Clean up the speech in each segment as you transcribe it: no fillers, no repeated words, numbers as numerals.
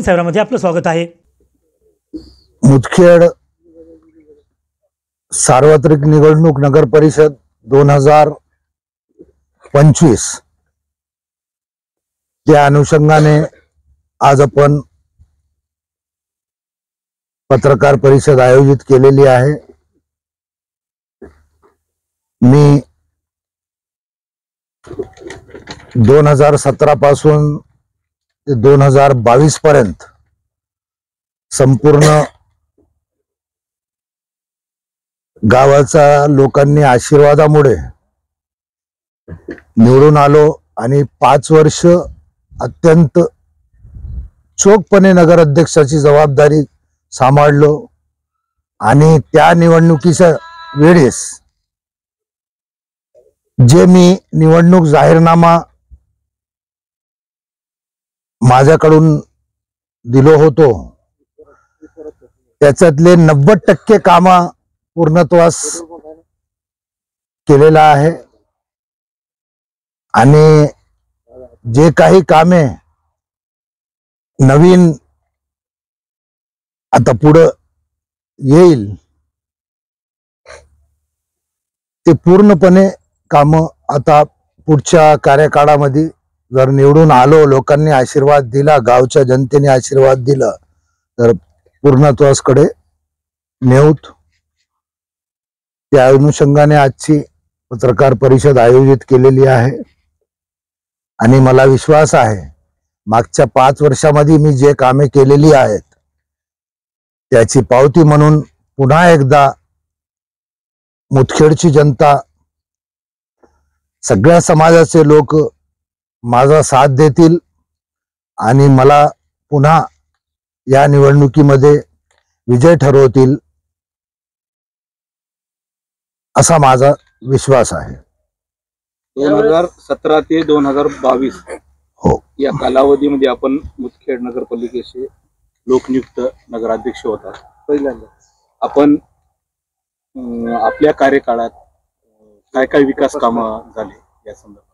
साहेबांमध्ये आपलं स्वागत आहे। मुदखेड सार्वत्रिक निवडणूक नगर परिषद 2025 त्या अनुषंगाने आज आपण पत्रकार परिषद आयोजित केलेली आहे। मी 2017 पासून ते 2022 पर्यंत संपूर्ण गावाचा लोकांनी आशीर्वादामुळे निवडून आलो आणि 5 वर्ष अत्यंत चोखपणे नगर अध्यक्षाची जबाबदारी सांभाळलो आणि त्या निवडणुकीच्या वेळेस जे मी निवडणूक जाहीरनामा माझ्याकडून दिलो होतो त्याच्यातले 90% काम पूर्णत्वास केलेला आहे आणि जे काही कामे नवीन आता पुढे येईल ते पूर्णपणे काम आता पुढच्या कार्यकाळामध्ये जर निवडून आलो, लोकांनी आशीर्वाद दिला, गावच्या जनतेने आशीर्वाद दिला तर पूर्णत्वासकडे नेऊत। त्या अनुषंगाने आजची पत्रकार परिषद आयोजित केलेली आहे आणि मला विश्वास आहे मागच्या 5 वर्षामध्ये मी जे कामे केलेली आहेत त्याची पावती म्हणून पुन्हा एकदा मुदखेडची जनता, सगळ्या समाजाचे लोक माझा साथ देतील आणि मला पुन्हा या निवडणुकीमध्ये विजय ठरवतील असा माझा विश्वास आहे। 2017 ते 2022 हो, या कालावधीमध्ये आपण मुदखेड नगरपालिकेचे लोकनियुक्त नगराध्यक्ष होता। पहिल्यांदा आपण आपल्या कार्यकाळात काय काय विकास कामं झाले या संदर्भात?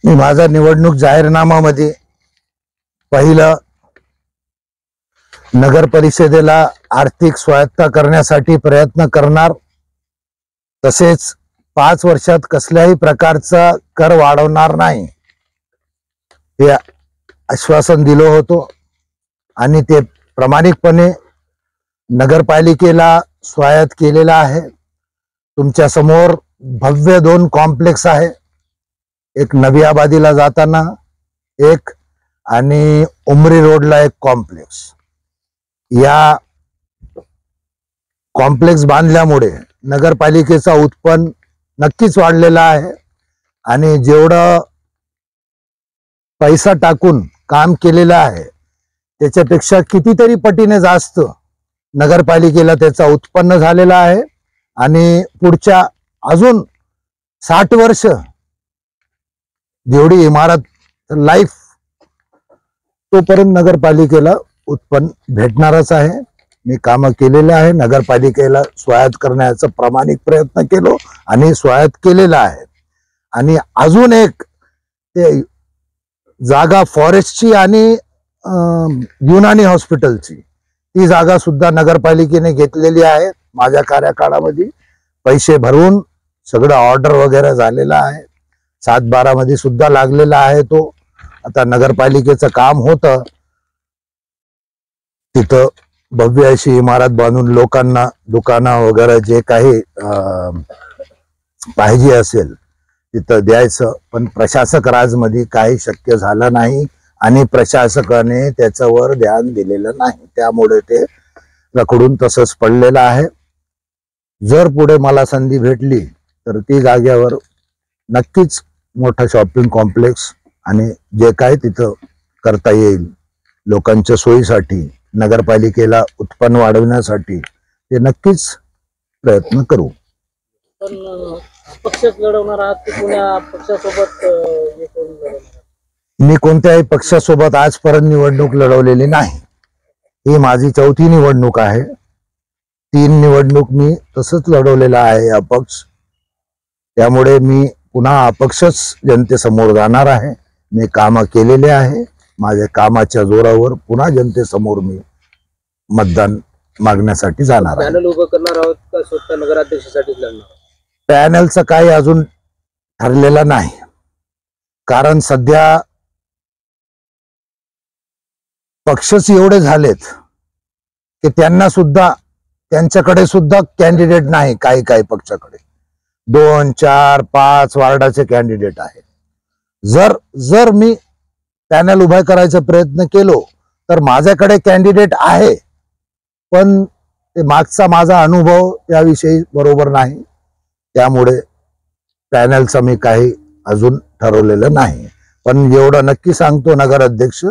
मी माझा निवडणूक जाहीरनामामध्ये पहिलं नगर परिषदेला आर्थिक स्वायत्ता करण्यासाठी प्रयत्न करणार, तसेच 5 वर्षात कसल्याही प्रकारचा कर वाढवणार नाही हे आश्वासन दिलं होतं आणि ते प्रामाणिकपणे नगरपालिकेला स्वायत्त केलेला आहे। तुमच्या समोर भव्य 2 कॉम्प्लेक्स आहे, एक नवी आबादीला जाताना एक आणि उमरी रोडला एक कॉम्प्लेक्स। या कॉम्प्लेक्स बांधल्यामुळे नगरपालिकेचा उत्पन्न नक्कीच वाढलेला आहे आणि जेवढा पैसा टाकून काम केलेला आहे त्याच्यापेक्षा कितीतरी पटीने जास्त नगरपालिकेला त्याचा उत्पन्न झालेला आहे आणि पुढच्या अजून 60 वर्ष जेवढी इमारत लाईफ तोपर्यंत नगरपालिकेला उत्पन्न भेटणारच आहे। मी काम केलेले आहे, नगरपालिकेला स्वायत्त करण्याचा प्रामाणिक प्रयत्न केलो आणि स्वायत्त केलेला आहे। आणि अजून एक ते जागा फॉरेस्टची आणि युनानी हॉस्पिटलची ती जागा सुद्धा नगरपालिकेने घेतलेली आहे। माझ्या कार्यकाळामध्ये पैसे भरून सगळं ऑर्डर वगैरे झालेला आहे, 7/12 मध्ये सुद्धा लागलेला आहे तो। आता नगरपालिकेचं काम होतं तिथं भव्य अशी इमारत बांधून लोकांना दुकानं वगैरे जे काही पाहिजे असेल तिथं द्यायचं, पण प्रशासक राजमध्ये काही शक्य झालं नाही आणि प्रशासकाने त्याच्यावर ध्यान दिलेलं नाही, त्यामुळे ते रखडून तसंच पडलेलं आहे। जर पुढे मला संधी भेटली तर ती जागेवर नक्कीच मोठा शॉपिंग कॉम्प्लेक्स आणि जे काय तिथं करता येईल लोकांच्या सोयीसाठी, नगरपालिकेला उत्पन्न वाढवण्यासाठी ते नक्कीच प्रयत्न करू। पण पक्षच लढवणार आहात की कोणत्या पक्षासोबत? मी कोणत्याही पक्षासोबत आजपर्यंत निवडणूक लढवलेली नाही, ही माझी 4थी निवडणूक आहे। 3 निवडणूक मी तसंच लढवलेला आहे अपक्ष, त्यामुळे मी पुन्हा अपक्षच जनतेसमोर जाणार आहे। मी काम केलेले आहे, माझ्या कामाच्या जोरावर पुन्हा जनतेसमोर मी मतदान मागण्यासाठी जाणार आहे. पॅनल उभं करणार आहोत का स्वतः नगराध्यक्षासाठीच लढणार? पॅनलचं काही अजून ठरलेलं नाही, कारण सध्या पक्षच एवढे झालेत की त्यांच्याकडे सुद्धा कॅन्डिडेट नाही. काही पक्षाकडे 2, 4, 5 वार्डाचे कॅन्डिडेट आहेत. जर मी पॅनल उभा करायचा प्रयत्न केलो तर माझ्याकडे कॅन्डिडेट आहे, पण ते मागचा माझा अनुभव त्याविषयी बरोबर नाही. त्यामुळे पॅनलचं मी काही अजून ठरवलेलं नाही. पण एवढं नक्की सांगतो, नगराध्यक्ष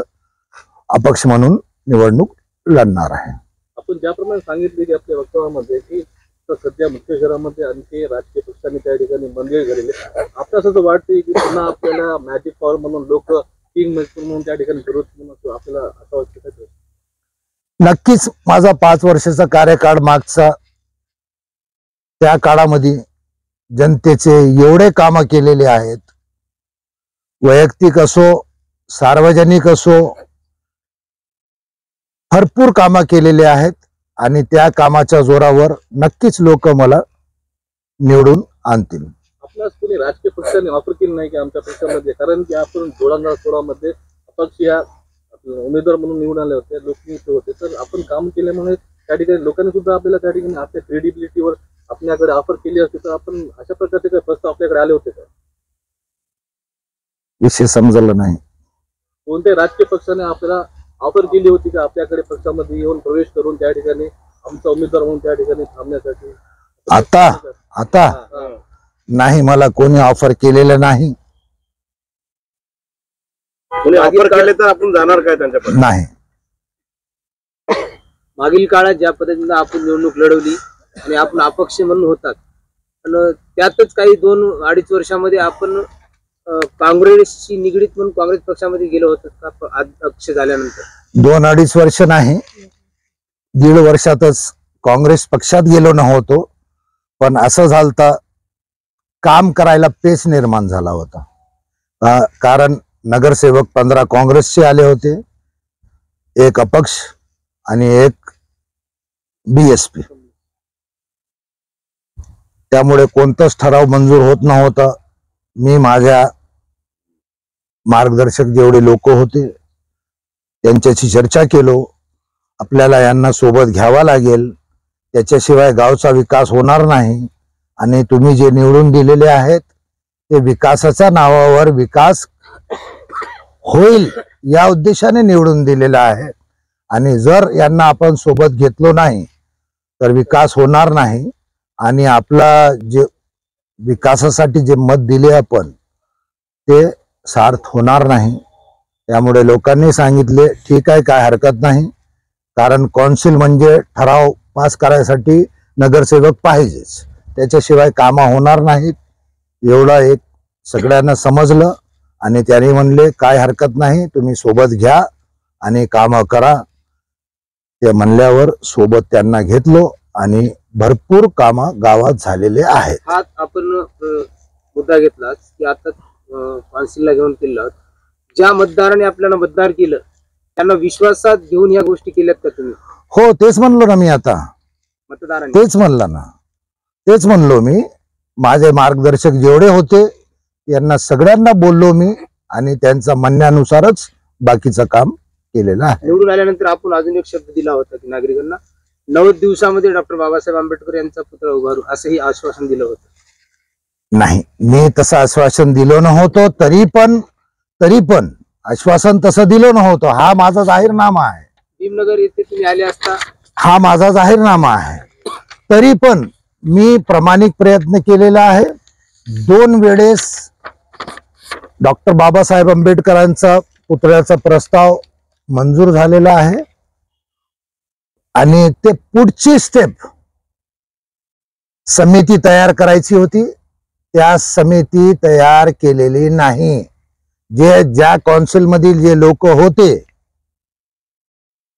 अपक्ष म्हणून निवडणूक लढणार आहे. आपण ज्याप्रमाणे सांगितले की आपल्या वक्तव्यामध्ये की सध्या मुख्य शहरामध्ये आणखी राजकीय पक्षांनी त्या ठिकाणी मंदिर झालेले, आपल्याला असं वाटतंय की पुन्हा आपल्याला मॅजिक पॉवर म्हणून लोक किंग मेकर म्हणून त्या ठिकाणी विरोध म्हणून आपल्याला असं वाटतं? नक्कीच माझा 5 वर्षाचा कार्यकाळ मागचा, त्या काळामध्ये जनतेचे एवढे कामं केलेले आहेत, वैयक्तिक असो सार्वजनिक असो, भरपूर कामं केलेले आहेत. आणि त्या कामाच्या जोरावर नक्कीच लोक मला निवडून आणतील. आपल्याला कोणी राजकीय पक्षाने ऑफर केली नाही की आमच्या पक्षामध्ये, कारण की आपण 2016 अपक्ष या उमेदवार म्हणून निवडून आले होते, लोकनियुक्त होते, तर आपण काम केल्यामुळे त्या ठिकाणी लोकांनी सुद्धा आपल्याला त्या ठिकाणी आपल्या क्रेडिबिलिटीवर आपल्याकडे ऑफर केली असते, तर आपण अशा प्रकारचे काही प्रस्ताव आपल्याकडे आले होते का? विषय समजलं नाही. कोणत्याही राजकीय पक्षाने आपल्याला ऑफर केली होती का आपल्याकडे पक्षामध्ये येऊन प्रवेश करून त्या ठिकाणी आमचा उमेदवार म्हणून त्या ठिकाणी थांबण्यासाठी? आता नाही, मला कोणी ऑफर केलेलं नाही. कोणी ऑफर केले तर आपण जाणार काय त्यांच्याकडे? नाही. मागील काळात ज्या पद्धतीने आपण निवडणूक लढवली आणि आपण अपक्ष म्हणून होतात, आणि त्यातच काही 2-2.5 वर्षामध्ये आपण काँग्रेसशी निगडीत म्हणून काँग्रेस पक्षामध्ये गेलो होतो का अध्यक्ष झाल्यानंतर? 2-2.5 वर्ष नाही, 1.5 वर्षातच काँग्रेस पक्षात गेलो नव्हतो. पण असं झालं, काम करायला पेच निर्माण झाला होता. कारण नगरसेवक 15 काँग्रेसचे आले होते, 1 अपक्ष आणि 1 BSP. त्यामुळे कोणताच ठराव मंजूर होत नव्हता. मी माझ्या मार्गदर्शक जेवढे लोक होते त्यांच्याशी चर्चा केलो, आपल्याला यांना सोबत घ्यावा लागेल, त्याच्याशिवाय गावचा विकास होणार नाही. आणि तुम्ही जे निवडून दिलेले आहेत ते विकासाच्या नावावर विकास होईल या उद्देशाने निवडून दिलेला आहे. आणि जर यांना आपण सोबत घेतलो नाही तर विकास होणार नाही. आणि आपला जे विकासासाठी जे मत दिले आपण ते सार्थ होणार नाही. त्यामुळे लोकांनी सांगितले ठीक आहे, काय हरकत नाही, कारण कौन्सिल म्हणजे ठराव पास करायसाठी नगरसेवक पाहिजेच, त्याच्याशिवाय कामं होणार नाहीत. एवढं एक सगळ्यांना समजलं आणि त्यांनी म्हणले काय हरकत नाही, तुम्ही सोबत घ्या आणि कामं करा. ते म्हणल्यावर सोबत त्यांना घेतलो आणि भरपूर कामं गावात झालेले आहेत. हा आपण मुद्दा घेतला की आता कौन्सिलला घेऊन केलं, ज्या मतदाराने आपल्याला मतदार केलं त्यांना विश्वासात घेऊन या गोष्टी केल्यात का तुम्ही? हो, तेच म्हणलो ना मी. आता मतदारांनी तेच म्हणलं ना, तेच म्हणलो मी. माझे मार्गदर्शक जेवढे होते यांना सगळ्यांना बोललो मी आणि त्यांच्या म्हणण्यानुसारच बाकीचं काम केलेलं आहे. निवडून आल्यानंतर आपण अजून एक शब्द दिला होता की नागरिकांना 90 दिवसामध्ये डॉक्टर बाबासाहेब आंबेडकर यांचा पुतळा उभारू असंही आश्वासन दिलं होतं. नाही, मी तसं आश्वासन दिलो नव्हतो. तरी पण आश्वासन तसं दिलो नव्हतो. हा माझा जाहीरनामा आहे. भीमनगर येथे तुम्ही आले असता, हा माझा जाहीरनामा आहे. तरी पण मी प्रामाणिक प्रयत्न केलेला आहे. 2 वेळेस डॉक्टर बाबासाहेब आंबेडकरांचा पुतळ्याचा प्रस्ताव मंजूर झालेला आहे आणि ते पुढची स्टेप समिती तयार करायची होती, त्या समिती तयार केलेली नाही. ज्या कौन्सिल मधील जे लोक होते,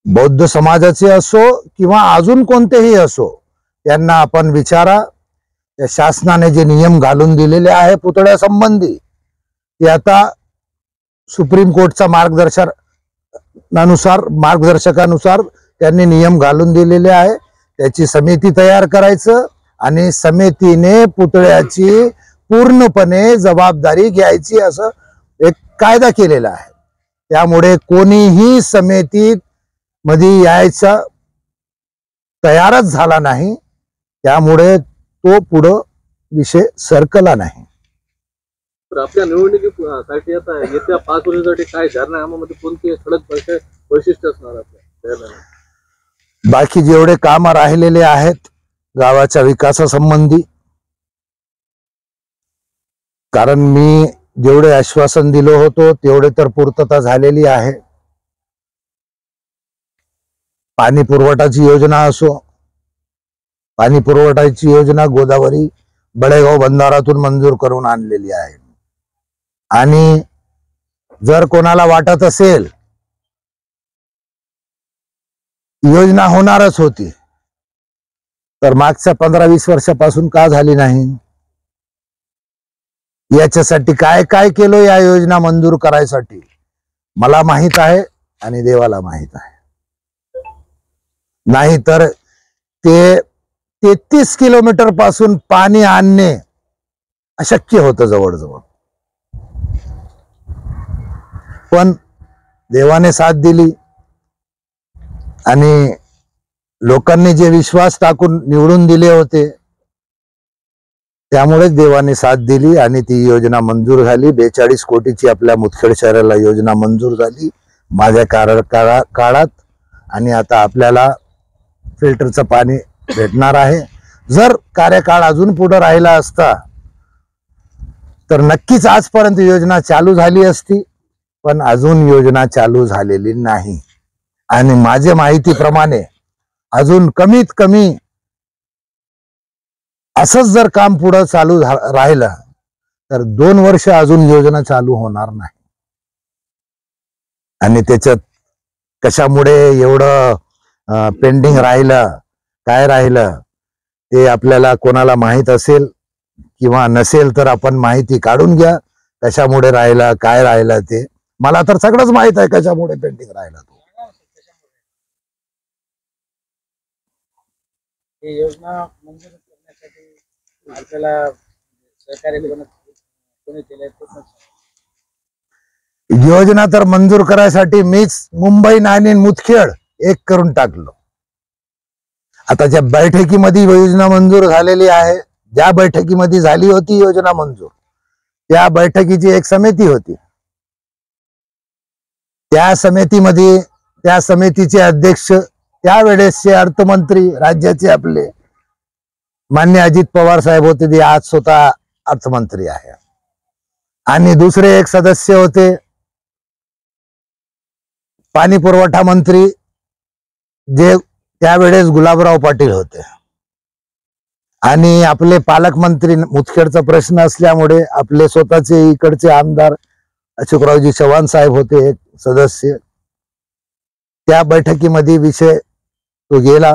बौद्ध समाजाचे असो किंवा अजून कोणतेही असो, त्यांना आपण विचारा. त्या शासनाने जे नियम घालून दिलेले आहे पुतळ्या संबंधी, ते आता सुप्रीम कोर्टचा मार्गदर्शन मार्गदर्शकानुसार त्यांनी नियम घालून दिलेले आहे. त्याची समिती तयार करायचं आणि समितीने पुतळ्याची पूर्णपणे जबाबदारी घ्यायची असं एक कायदा केलेला आहे. त्यामुळे कोणीही समितीत मध्ये यायचा तयारच झाला नाही. त्यामुळे तो पुढं विषय सरकला नाही. तर आपल्या निवडणुकीसाठी आता येत्या 5 वर्षासाठी काय जाहीरनाम्यामध्ये कोणते ठळक वैशिष्ट्य असणार आपल्या? बाकी जेवढे काम राहिलेले आहेत गावाच्या विकासासंबंधी, कारण मी जेवढे आश्वासन दिलो होतो तेवढे तर पूर्तता झालेली आहे. पाणी पुरवठाची योजना असो, पाणी पुरवठाची योजना गोदावरी बळेगाव बंधारातून मंजूर करून आणलेली आहे. आणि जर कोणाला वाटत असेल योजना होणारच होती तर मागच्या 15-20 वर्षापासून का झाली नाही? याच्यासाठी काय काय केलं या योजना मंजूर करायसाठी मला माहित आहे आणि देवाला माहित आहे. नाही तर ते 33 किलोमीटर पासून पाणी आणणे अशक्य होतं जवळजवळ. पण देवाने साथ दिली आणि लोकांनी जे विश्वास टाकून निवडून दिले होते त्यामुळेच देवाने साथ दिली आणि ती योजना मंजूर झाली. 42 कोटीची आपल्या मुदखेड शहराला योजना मंजूर झाली माझ्या काळात. आणि आता आपल्याला फिल्टरचं पाणी भेटणार आहे. जर कार्यकाळ अजून पुढे राहिला असता तर नक्कीच आजपर्यंत योजना चालू झाली असती. पण अजून योजना चालू झालेली नाही. आणि माझ्या माहितीप्रमाणे अजून कमीत कमी असंच जर काम पुढे चालू राहिलं तर 2 वर्ष अजून योजना चालू होणार नाही. आणि त्याच्यात कशामुळे एवढं पेंडिंग राहिलं, काय राहिलं ते आपल्याला कोणाला माहित असेल किंवा नसेल तर आपण माहिती काढून घ्या. कशामुळे राहिलं, काय राहिलं ते. मला तर सगळंच माहित आहे कशामुळे पेंडिंग राहिलं. ही योजना मंजूर करण्यासाठी आपल्याला सहकार्य कोणी केलंय? योजना तर मंजूर करायसाठी मीच मुंबई आणि मुदखेड एक करून टाकलो. आता ज्या बैठकीमध्ये योजना मंजूर झालेली आहे, ज्या बैठकीमध्ये झाली होती योजना मंजूर, त्या बैठकीची एक समिती होती. त्या समितीचे अध्यक्ष त्यावेळेसचे अर्थमंत्री राज्याचे आपले मान्य अजित पवार साहेब होते. ते आज स्वतः अर्थमंत्री आहे. आणि दुसरे एक सदस्य होते पाणी पुरवठा मंत्री, जे त्यावेळेस गुलाबराव पाटील होते. आणि आपले पालकमंत्री, मुदखेडचा प्रश्न असल्यामुळे आपले स्वतःचे इकडचे आमदार अशोकरावजी चव्हाण साहेब होते एक सदस्य. त्या बैठकीमध्ये विषय तो गेला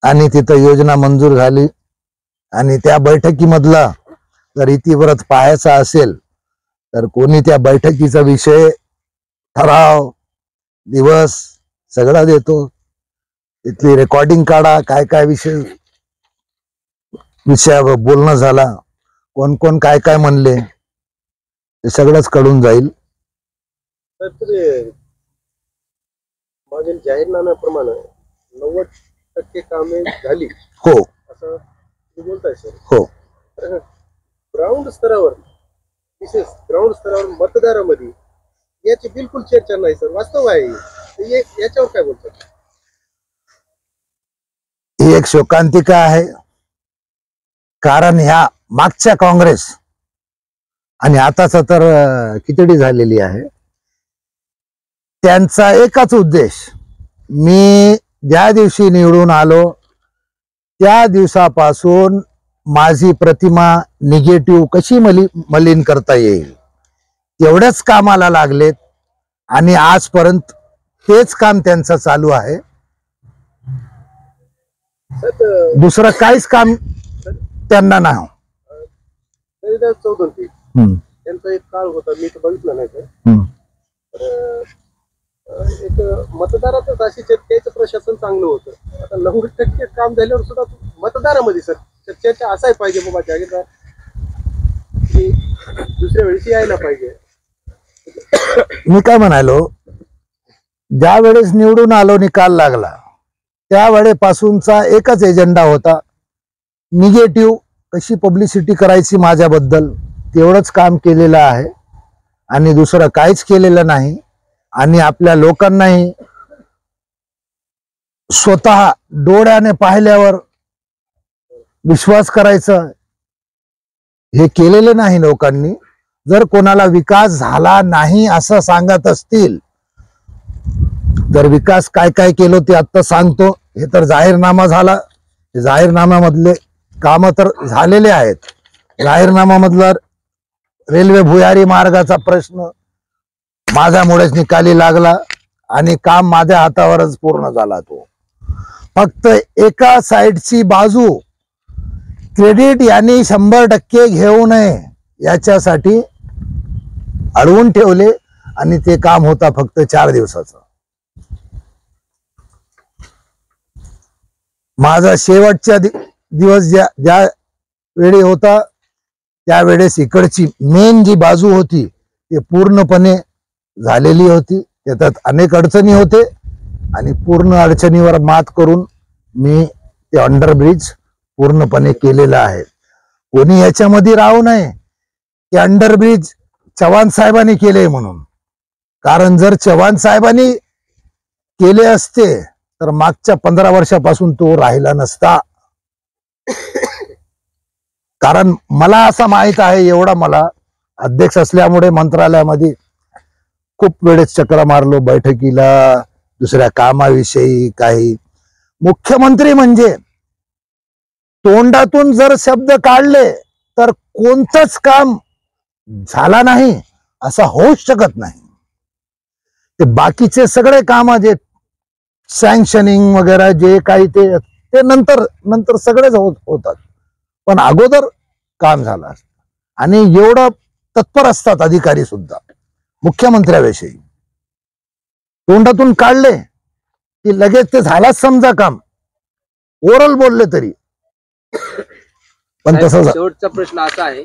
आणि तिथं योजना मंजूर झाली. आणि त्या बैठकीमधला जर इतिवृत्त पाहायचा असेल तर कोणी त्या बैठकीचा विषय, ठराव, दिवस सगळा देतो. तिथली रेकॉर्डिंग काढा, काय काय विषयावर बोलणं झाला, कोण कोण काय काय म्हणले, ते सगळंच कळून जाईल. मागील जाहीरनाम्याप्रमाणे 90% कामे झाली हो असं तुम्ही बोलताय सर. हो. ग्राउंड स्तरावर, विशेष ग्राउंड स्तरावर मतदारामध्ये याची बिलकुल चर्चा नाही सर. वास्तव आहे याच्यावर काय बोलतात? ही एक शोकांतिका आहे. कारण ह्या मागच्या काँग्रेस आणि आताच तर खिचडी झालेली आहे. त्यांचा एकच उद्देश, मी ज्या दिवशी निवडून आलो त्या दिवसापासून माझी प्रतिमा निगेटिव्ह कशी मलिन करता येईल तेवढ्याच कामाला लागलेत. आणि आजपर्यंत तेच काम त्यांचं चालू आहे. दुसरं काहीच काम त्यांना नाही. चौधरी त्यांचा एक काळ होता, मी तर बघितला नाही. तर एक मतदारातच अशी चर्चेचं प्रशासन चांगलं होतं. आता 90% काम झाल्यावर सुद्धा मतदारामध्ये सर चर्चेचा असाही पाहिजे बाबा जागेदार की दुसऱ्या वेळेस यायला पाहिजे. मी काय म्हणालो, ज्या वेळेस निवडून आलो निकाल लागला त्यावेळेपासूनचा एकच एजेंडा होता, निगेटिव्ह कशी पब्लिसिटी करायची माझ्याबद्दल, तेवढंच काम केलेलं आहे आणि दुसरं काहीच केलेलं नाही. आणि आपल्या लोकांनाही स्वतः डोळ्याने पाहिल्यावर विश्वास करायचा हे केलेलं नाही लोकांनी. जर कोणाला विकास झाला नाही असं सांगत असतील तर विकास काय काय केलं ते आता सांगतो. हे तर जाहीरनामा झाला, जाहीरनाम्यामधले काम तर झालेले आहेत. जाहीरनाम्यामधला रेल्वे भुयारी मार्गाचा प्रश्न माझ्यामुळेच निकाली लागला आणि काम माझ्या हातावरच पूर्ण झाला. तो फक्त एका साईडची बाजू क्रेडिट यांनी 100% घेऊ नये याच्यासाठी अडवून ठेवले आणि ते काम होता फक्त 4 दिवसाचं. माझा शेवटच्या दिवस ज्या वेळी होता त्यावेळेस इकडची मेन जी बाजू होती ते पूर्णपणे झालेली होती. त्याच्यात अनेक अडचणी होते आणि पूर्ण अडचणीवर मात करून मी ते अंडरब्रिज पूर्णपणे केलेलं आहे. कोणी याच्यामध्ये राहू नये की अंडरब्रिज चव्हाण साहेबांनी केले म्हणून. कारण जर चव्हाण साहेबांनी केले असते तर मागच्या 15 वर्षापासून तो राहिला नसता. कारण मला असं माहित आहे, एवढा मला अध्यक्ष असल्यामुळे मंत्रालयामध्ये खूप वेळेस चक्र मारलो, बैठकीला, दुसऱ्या कामाविषयी काही. मुख्यमंत्री म्हणजे तोंडातून जर शब्द काढले तर कोणतंच काम झाला नाही असं होऊच शकत नाही. ते बाकीचे सगळे काम जे सँक्शनिंग वगैरे जे काही ते नंतर सगळेच होतात, पण अगोदर काम झालं असतं. आणि एवढं तत्पर असतात अधिकारी सुद्धा मुख्यमंत्र्याविषयी. तोंडातून काढले की लगेच ते झालाच समजा काम, ओरल बोलले तरी. पण तसं शेवटचा प्रश्न असा आहे,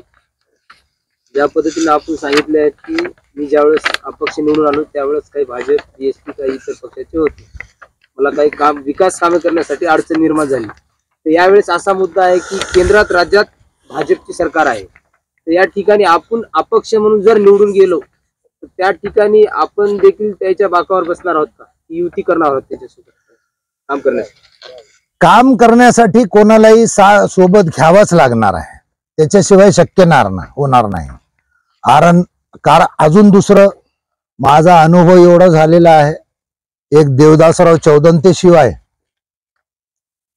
ज्या पद्धतीने आपण सांगितले आहे की मी ज्यावेळेस अपक्ष निवडून आलो त्यावेळेस काही भाजप, बीएसपी, काही इतर पक्षाचे होते, मला काही विकास कामे करण्यासाठी अडचण निर्माण झाली. तर यावेळेस असा मुद्दा आहे की केंद्रात राज्यात भाजपची सरकार आहे, तर या ठिकाणी आपण अपक्ष म्हणून जर निवडून गेलो तर त्या ठिकाणी आपण देखील त्याच्या बाकावर बसणार आहोत का, युती करणार आहोत त्याच्यासोबत काम करण्यासाठी? काम करण्यासाठी कोणालाही सोबत घ्यावाच लागणार आहे, त्याच्याशिवाय शक्य होणार नाही. कारण अजून दुसरं माझा अनुभव एवढा झालेला आहे, एक देवदासराव चौदंते शिवाय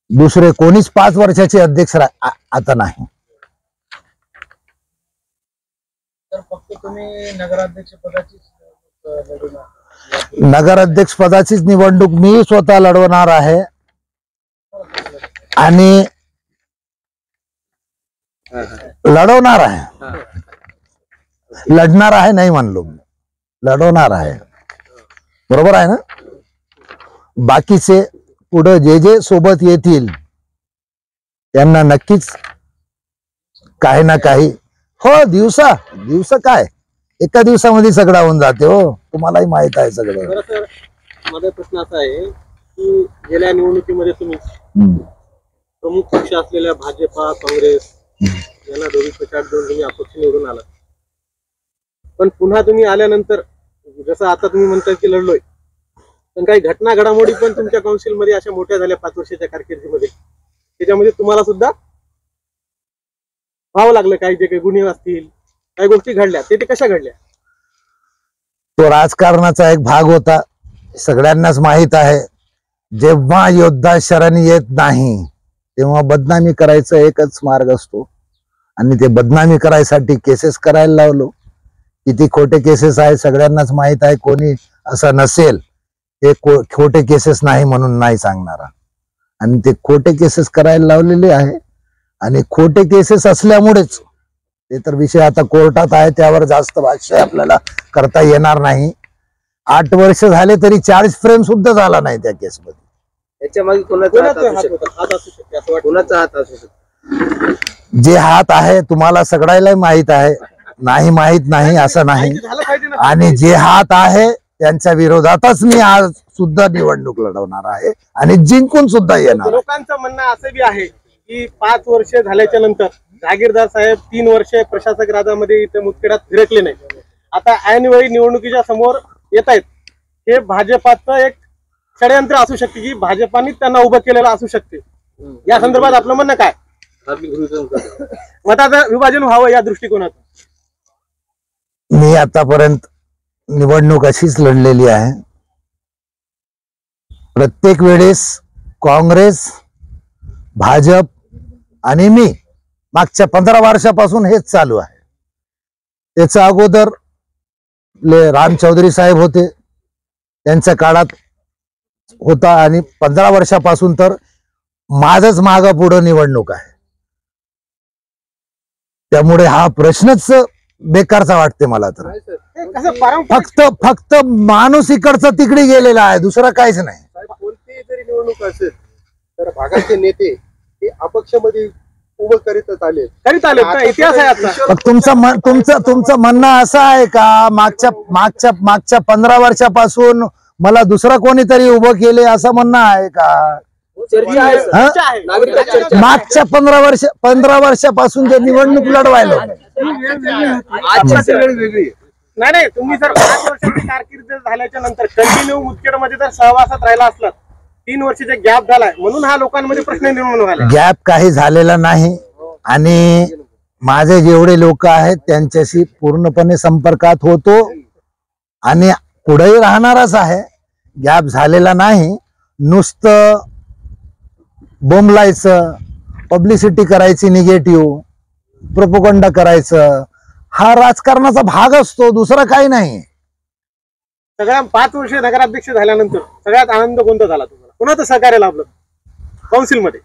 दुसरे कोणीच 5 वर्षाचे अध्यक्ष आता नाही. तर फक्त तुम्ही नगराध्यक्ष पदाची नगराध्यक्ष पदाचीच निवडणूक मी स्वतः लढवणार आहे. आणि लढवणार आहे, लढणार आहे नाही म्हणलो मी, लढवणार आहे. बरोबर आहे ना. बाकीचे पुढे जे सोबत येतील त्यांना नक्कीच काही ना काही दिवस काय एका दिवसामध्ये सगळं होऊन जाते. तुम्हालाही माहित आहे सगळं. बरं सर, माझा प्रश्न असा आहे की गेल्या निवडणुकीमध्ये तुम्ही प्रमुख पक्ष असलेल्या भाजपा, काँग्रेस यांना दोन्ही प्रचार देऊन तुम्ही अपक्ष निवडून आला. पण पुन्हा तुम्ही आल्यानंतर जसं आता तुम्ही म्हणता की लढलोय, पण काही घटना घडामोडी पण तुमच्या काउन्सिलमध्ये अशा मोठ्या झाल्या 5 वर्षाच्या कारकिर्दीमध्ये, त्याच्यामध्ये तुम्हाला सुद्धा व्हावं लागलं. काही जे काही गुन्हे असतील, काही गोष्टी घडल्या, ते कशा घडल्या? तो राजकारणाचा एक भाग होता, सगळ्यांनाच माहित आहे. जेव्हा योद्धा शरण येत नाही तेव्हा बदनामी करायचा एकच मार्ग असतो आणि ते बदनामी करायसाठी केसेस करायला लावलो. किती खोटे केसेस आहे सगळ्यांनाच माहित आहे. कोणी असं नसेल हे खोटे केसेस नाही म्हणून नाही सांगणारा. आणि ते खोटे केसेस करायला लावलेले आहे आणि खोटे केसेस असल्यामुळेच ते तर विषय आता कोर्टात आहे, त्यावर जास्त भाष्य आपल्याला करता येणार नाही. 8 वर्ष झाले तरी चार्ज फ्रेम सुद्धा झाला नाही त्या केसमध्ये. याच्या मागे कोणाचा हात कोणाचा असू हात शकतो? होता? हात असू शकते असं वाटतं. कोणाचा हात असू शकतो? जे हात आहे तुम्हाला सगळ्याला माहित आहे, नाही माहित नाही असं नाही. माहिती झालं पाहिजे ना. आणि जे हात आहे त्यांच्या विरोधातच मी आज सुद्धा निवडणूक लढवणार आहे आणि जिंकून सुद्धा येणार. लोकांचं म्हणणं असं बी आहे की 5 वर्ष झाल्याच्या नंतर जहागीरदार साहेब 3 वर्ष प्रशासक राजामध्ये इथे मुदखेडात फिरकले नाही. आता ऐनवेळी निवडणुकीच्या समोर येत आहेत. हे भाजपाचं एक षडयंत्र असू शकते की भाजपाने त्यांना उभं केलेलं असू शकते. या संदर्भात आपलं म्हणणं काय? मताचं विभाजन व्हावं या दृष्टिकोनातून. मी आतापर्यंत निवडणूक अशीच लढलेली आहे. प्रत्येक वेळेस काँग्रेस, भाजप आणि मी मागच्या 15 वर्षापासून हेच चालू आहे. त्याच्या अगोदर राम चौधरी साहेब होते, त्यांच्या काळात होता आणि 15 वर्षापासून तर माझच माग पुढं निवडणूक आहे. त्यामुळे हा प्रश्नच बेकारचा वाटते मला तर. हे कसं पारंपरिक फक्त माणूस इकडचा तिकडे गेलेला आहे, दुसरा काहीच नाही. कोणतीही जरी निवडणूक असेल तर भागाचे नेते हे अपक्षमध्ये उभं करीतच आले. करीत आले ना. इतिहास आहे आता. मग तुमचं म्हणणं असं आहे का मागच्या 15 वर्षापासून मला दुसरा कोणीतरी उभं केले असं म्हणणं आहे का? चर्चा आहे सर. हा? चर्चा आहे. नागरिकात चर्चा आहे. मागच्या 15 वर्षापासून जे निवडणूक लढवायला आजची वेळ वेगळी आहे. नाही तुम्ही जर 5 वर्षाची कारकीर्द झाल्याच्या नंतर कंटिन्यू मुदखेडमध्ये जर सहवासात राहिला असलात, 3 वर्षाचा गॅप झालाय म्हणून हा लोकांमध्ये प्रश्न निर्माण व्हायला. गॅप काही झालेला नाही आणि माझे जेवढे लोक आहेत त्यांच्याशी पूर्णपणे संपर्कात होतो आणि पुढेही राहणारच आहे. गॅप झालेला नाही. नुसतं बोंबलायचं, पब्लिसिटी करायची, निगेटिव्ह प्रोपोगंडा करायचं, हा राजकारणाचा भाग असतो, दुसरा काही नाही. सगळ्या 5 वर्ष नगराध्यक्ष झाल्यानंतर सगळ्यात आनंद कोणता झाला तुम्हाला? कोणाचं सहकार्य लाभलं काउन्सिल मध्ये?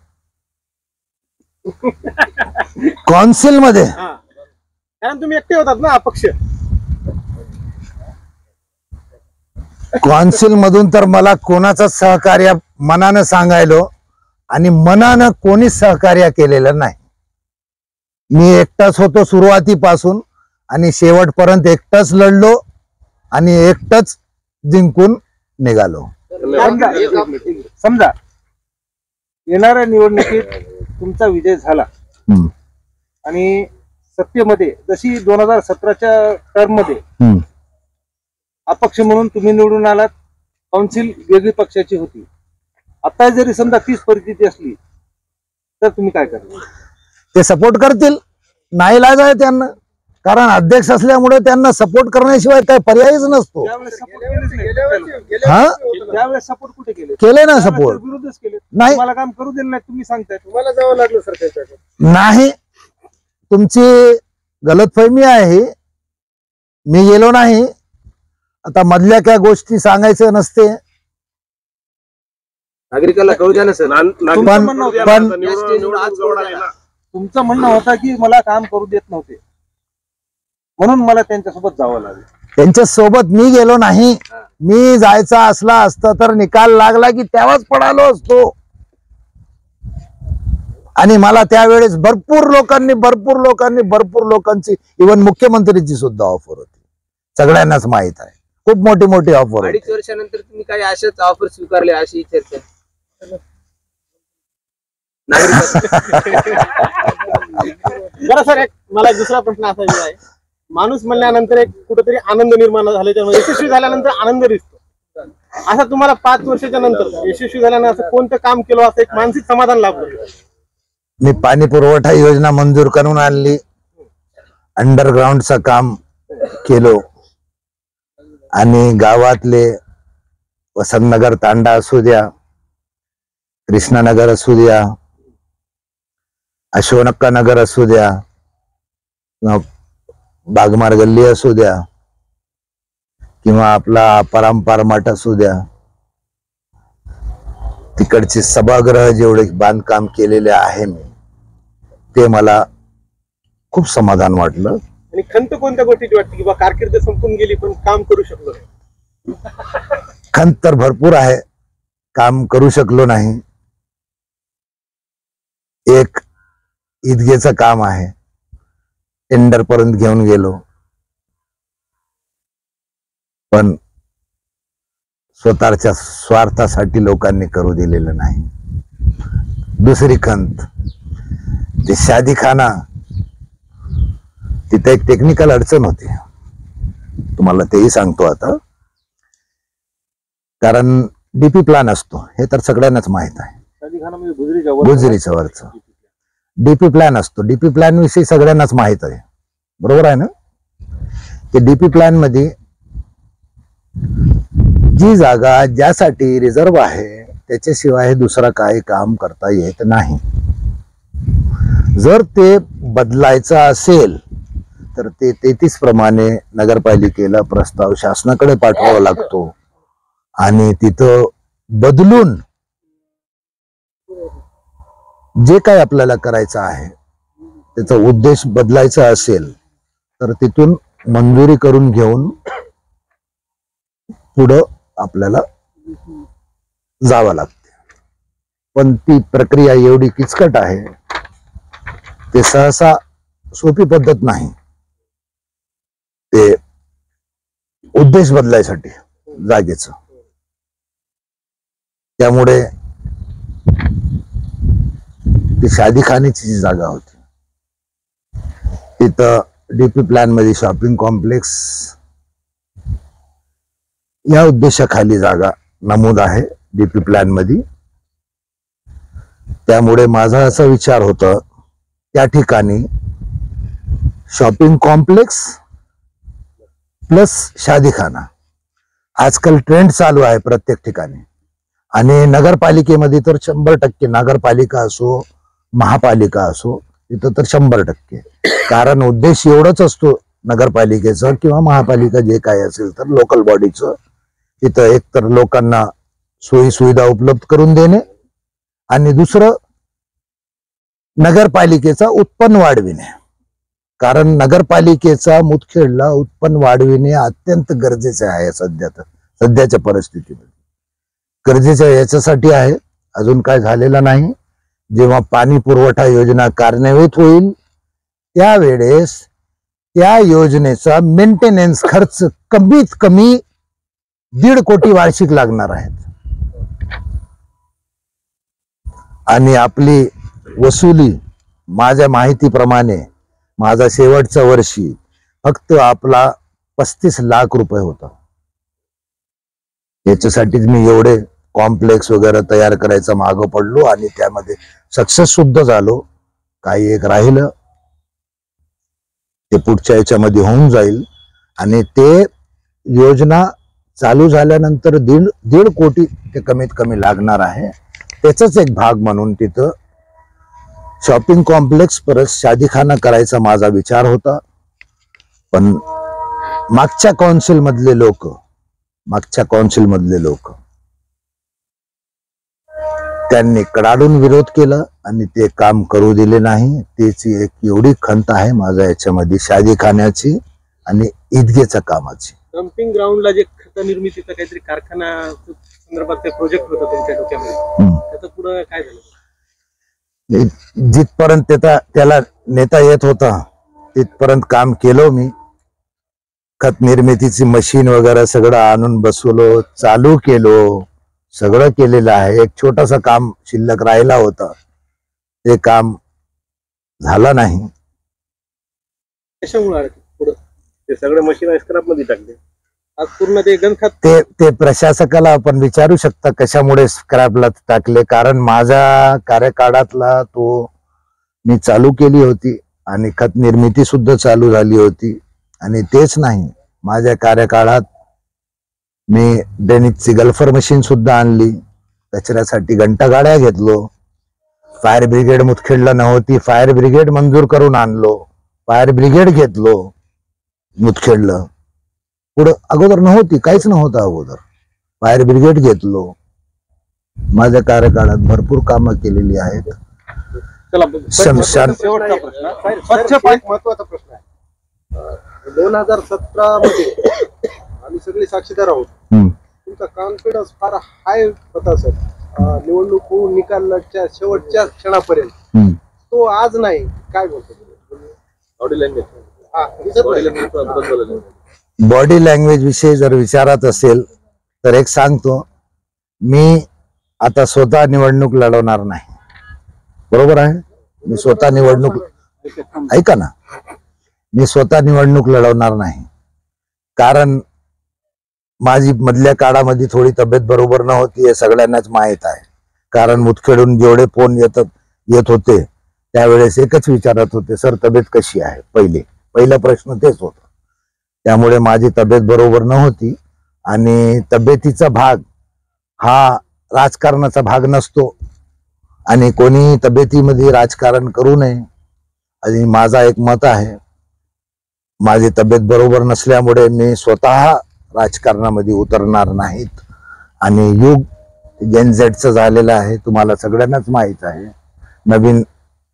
कौन्सिल मध्ये कारण तुम्ही एकटे होतात ना अपक्ष. कौन्सिल मधून तर मला कोणाचं सहकार्य मनानं सांगायलो आणि मनानं कोणीच सहकार्य केलेलं नाही. मी एकटाच होतो सुरुवातीपासून आणि शेवटपर्यंत एकटाच लढलो आणि एकटाच जिंकून निघालो. समजा येणाऱ्या निवडणुकीत तुमचा विजय झाला आणि सत्तेमध्ये जशी 2017च्या टर्म मध्ये अपक्ष म्हणून तुम्ही निवडून आलात, काउन्सिल वेगळी पक्षाची होती. आता जरी समजा तीच परिस्थिती असली तर तुम्ही काय करणार? ते सपोर्ट करतील, नाईलाज आहे त्यांना, कारण अध्यक्ष असल्यामुळे त्यांना सपोर्ट करण्याशिवाय काही पर्यायच नसतो. त्यावेळेस सपोर्ट कुठे केले? केले ना सपोर्ट? विरोधच केले. नाही. तुम्हाला काम करू दिलं नाही, तुम्ही सांगताय. तुम्हाला जावं लागलं सर त्याच्याकडे. नाही, तुमची गलतफहमी आहे. मी गेलो नाही. आता मधल्या काय गोष्टी सांगायचं नसते. नागरिकाला कळू द्या ना सर. पण तुमचं म्हणणं होतं की मला काम करू देत नव्हते म्हणून मला त्यांच्यासोबत जावं लागलं. त्यांच्या सोबत मी गेलो नाही. मी जायचा असला असता तर निकाल लागला की तेव्हाच पडालो असतो. आणि मला त्यावेळेस भरपूर लोकांची इव्हन मुख्यमंत्रीची सुद्धा ऑफर होती. सगळ्यांनाच माहित आहे. खूप मोठी ऑफर होती. 2.5 वर्षानंतर तुम्ही काही अशाच ऑफर स्वीकारले अशी चर्चा. बरं सर, एक मला दुसरा प्रश्न असा आहे. माणूस म्हणल्यानंतर एक कुठेतरी आनंद निर्माण झाल्याच्या यशस्वी झाल्यानंतर आनंद दिसतो. असा तुम्हाला 5 वर्षाच्या नंतर यशस्वी झाल्यानं असं कोणतं काम केलं असं एक मानसिक समाधान लाभलं? मी पाणी पुरवठा योजना मंजूर करून आणली. अंडरग्राऊंडचं काम केलो आणि गावातले वसंतनगर तांडा असू द्या, कृष्णानगर असू द्या, अशोका नगर असू द्या, बागमार गल्ली असू द्या किंवा आपला परंपार मठ असू द्या, तिकडचे सभागृह जेवढे बांधकाम केलेले आहे मी, ते मला खूप समाधान वाटलं. आणि खंत कोणत्या गोष्टीची वाटते की बा कारकीर्द संपून गेली पण काम करू शकलो नाही? खंत तर भरपूर आहे, काम करू शकलो नाही. एक ईदगेचं काम आहे, टेंडर पर्यंत घेऊन गेलो, पण स्वतःच्या स्वार्थासाठी लोकांनी करू दिलेलं नाही. दुसरी खंत ते शादीखाना, तिथे एक टेक्निकल अडचण होती, तुम्हाला तेही सांगतो आता. कारण डीपी प्लॅन असतो हे तर सगळ्यांनाच माहित आहे. गुजरीच्या वरचा डीपी प्लॅन असतो. डीपी प्लॅन विषयी सगळ्यांनाच माहित आहे, बरोबर आहे ना. ते डीपी प्लॅन मध्ये जी जागा ज्यासाठी रिझर्व आहे त्याच्याशिवाय दुसरं काही काम करता येत नाही. जर ते बदलायचं असेल तर ते 33 प्रमाणे नगरपालिकेला प्रस्ताव शासनाकडे पाठवावा लागतो आणि तिथं बदलून जे काय आपल्याला करायचं आहे त्याचा उद्देश बदलायचा असेल तर तिथून मंजुरी करून घेऊन पुढं आपल्याला जावं लागते. पण ती प्रक्रिया एवढी किचकट आहे, ते सहसा सोपी पद्धत नाही. ते उद्देश बदलायसाठी जागेचं, त्यामुळे ती शादीखान्याची जी जागा होती तिथं डीपी प्लॅन मध्ये शॉपिंग कॉम्प्लेक्स या उद्देशाखाली जागा नमूद आहे डीपी प्लॅन मध्ये. त्यामुळे माझा असा विचार होता त्या ठिकाणी शॉपिंग कॉम्प्लेक्स प्लस शादीखाना. आजकाल ट्रेंड चालू आहे प्रत्येक ठिकाणी, आणि नगरपालिकेमध्ये तर 100%, नगरपालिका असो महापालिका असो, तिथं तर 100%. कारण उद्देश एवढाच असतो नगरपालिकेचा किंवा महापालिका जे काय असेल तर लोकल बॉडीचं, तिथं एक तर लोकांना सोयी सुविधा उपलब्ध करून देणे आणि दुसरं नगरपालिकेचा उत्पन्न वाढविणे. कारण नगरपालिकेचा मुदखेडला उत्पन्न वाढविणे अत्यंत गरजेचे आहे सध्याच्या परिस्थितीमध्ये. गरजेचं याच्यासाठी आहे, अजून काय झालेलं नाही. जेव्हा पाणी पुरवठा योजना कार्यान्वित होईल त्यावेळेस त्या योजनेचा मेंटेनन्स खर्च कमीत कमी 1.5 कोटी वार्षिक लागणार आहेत. आणि आपली वसुली माझ्या माहितीप्रमाणे माझा शेवटच्या वर्षी फक्त आपला 35 लाख रुपये होता. याच्यासाठीच मी एवढे कॉम्प्लेक्स वगैरे तयार करायचा मागं पडलो आणि त्यामध्ये सक्सेस सुद्धा झालो. काही एक राहिलं ते पुढच्या याच्यामध्ये होऊन जाईल. आणि ते योजना चालू झाल्यानंतर 1.5 कोटी ते कमीत कमी लागणार आहे. त्याचाच एक भाग म्हणून तिथं शॉपिंग कॉम्प्लेक्स परत शादीखाना करायचा माझा विचार होता. पण मागच्या काउन्सिल मधले लोक त्यांनी कडाडून विरोध केला आणि ते काम करू दिले नाही. त्याची एक एवढी खंत आहे माझ्या याच्यामध्ये, शादीखान्याची आणि ईदगेच्या कामाची. डम्पिंग ग्राउंडला जे खत निर्मितीचा काहीतरी कारखाना संदर्भात प्रोजेक्ट होता तुमच्या डोक्यामध्ये, त्याचं पुढे काय झालं? जिथपर्यंत त्याला नेता येत होता तिथपर्यंत काम केलो मी. खत निर्मितीची मशीन वगैरे सगळं आणून बसवलो, चालू केलो, सगळं केलेलं आहे. एक छोटासा काम शिल्लक राहिला होता, ते काम झालं नाही. कशामुळे पुढे ते सगळे मशीन स्क्रॅप मध्ये टाकले? आज पूर्ण ते गणखत ते प्रशासकाला आपण विचारू शकता कशामुळे स्क्रॅपला टाकले. कारण माझ्या कार्यकाळातला तो मी चालू केली होती आणि खत निर्मिती सुद्धा चालू झाली होती. आणि तेच नाही, माझ्या कार्यकाळात मी ड्रेनेजची गल्फर मशीन सुद्धा आणली, कचऱ्यासाठी घंटागाड्या घेतलो. फायर ब्रिगेड मुदखेडला नव्हती, फायर ब्रिगेड मंजूर करून आणलो. फायर ब्रिगेड घेतलो मुदखेडला, पुढं अगोदर नव्हती, काहीच नव्हतं अगोदर. फायर ब्रिगेड घेतलो. माझ्या कार्यकाळात भरपूर कामं केलेली आहेत. शमशान शेवटचा प्रश्न, एक महत्वाचा प्रश्न आहे. 2017 मध्ये आम्ही सगळे साक्षीदार आहोत. हम्म. तुमचा कॉन्फिडन्स फार हाय होता सर. निवडणूक होऊन निकालाच्या शेवटच्या क्षणापर्यंत हम्म. तो आज नाही. काय बोलतो? बॉडी लँग्वेज हा, दिसत बॉडी नाही. लँग्वेज बॉडी लँग्वेज विषयी जर विचारत असेल तर एक सांगतो, मी आता स्वतः निवडणूक लढवणार नाही. बरोबर आहे, मी स्वतः निवडणूक, ऐका ना, मी स्वतः निवडणूक लढवणार नाही. कारण माझी मधल्या काळामध्ये थोडी तब्येत बरोबर नव्हती, हे सगळ्यांनाच माहीत आहे. कारण मुदखेडून जेवढे फोन येत होते त्यावेळेस एकच विचारत होते, सर तब्येत कशी आहे. पहिला प्रश्न तेच होता. त्यामुळे माझी तब्येत बरोबर नव्हती आणि तब्येतीचा भाग हा राजकारणाचा भाग नसतो आणि कोणी तब्येतीमध्ये राजकारण करू नये आणि माझा एक मत आहे. माझी तब्येत बरोबर नसल्यामुळे मी स्वतः राजकारणामध्ये उतरणार नाहीत. आणि युग जेन झेडचं झालेलं आहे, तुम्हाला सगळ्यांनाच माहित आहे. नवीन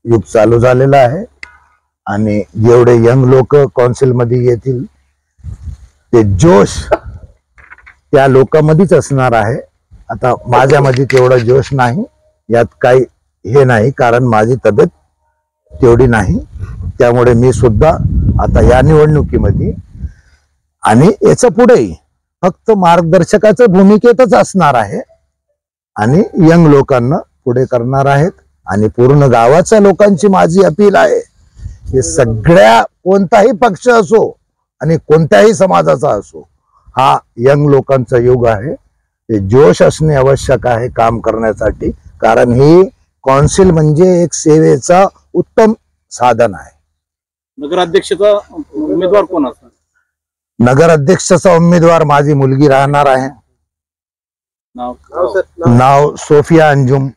युग चालू झालेलं आहे आणि जेवढे यंग लोक कौन्सिलमध्ये येतील ते जोश त्या लोकांमध्येच असणार आहे. आता माझ्यामध्ये तेवढा जोश नाही, यात काही हे नाही, कारण माझी तब्येत तेवढी नाही. त्यामुळे मी सुद्धा आता या निवडणुकीमध्ये आणि याच्या पुढेही फक्त मार्गदर्शकाच्या भूमिकेतच असणार आहे आणि यंग लोकांना पुढे करणार आहेत. आणि पूर्ण गावाच्या लोकांची माझी अपील आहे की सगळ्या, कोणताही पक्ष असो आणि कोणत्याही समाजाचा असो, हा यंग लोकांचा युग आहे. ते जोश असणे आवश्यक आहे काम करण्यासाठी. कारण ही कौन्सिल म्हणजे एक सेवेचा उत्तम साधन आहे. नगराध्यक्षाचा उमेदवार कोण असणार? नगर अध्यक्षाचा उमेदवार माझी मुलगी राहणार आहे. नाव नाव सोफिया अंजुम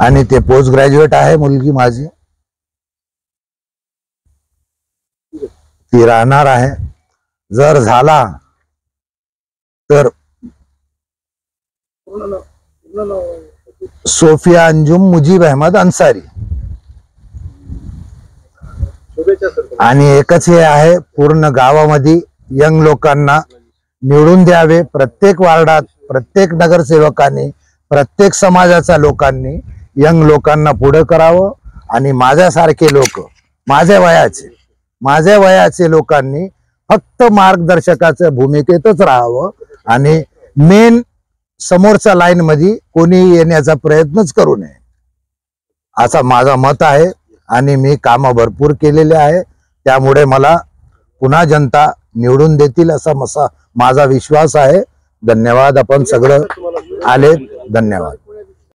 आणि ते पोस्ट ग्रॅज्युएट आहे मुलगी माझी. ती राहणार आहे. जर झाला तर सोफिया अंजुम मुजीब अहमद अन्सारी. शुभेच्छा सर. आणि एकच हे आहे, पूर्ण गावामध्ये यंग लोकांना निवडून द्यावे. प्रत्येक वार्डात प्रत्येक नगरसेवकांनी, प्रत्येक समाजाच्या लोकांनी यंग लोकांना पुढे करावं आणि माझ्यासारखे लोक, माझ्या वयाचे लोकांनी फक्त मार्गदर्शकाच्या भूमिकेतच राहावं आणि मेन समोरच्या लाईन मध्ये कोणी येण्याचा प्रयत्नच करू नये, असा माझा मत आहे. आणि मी कामं भरपूर केलेले आहे, त्यामुळे मला पुन्हा जनता निवडून देतील असा माझा विश्वास आहे. धन्यवाद. आपण सगळं आले, धन्यवाद.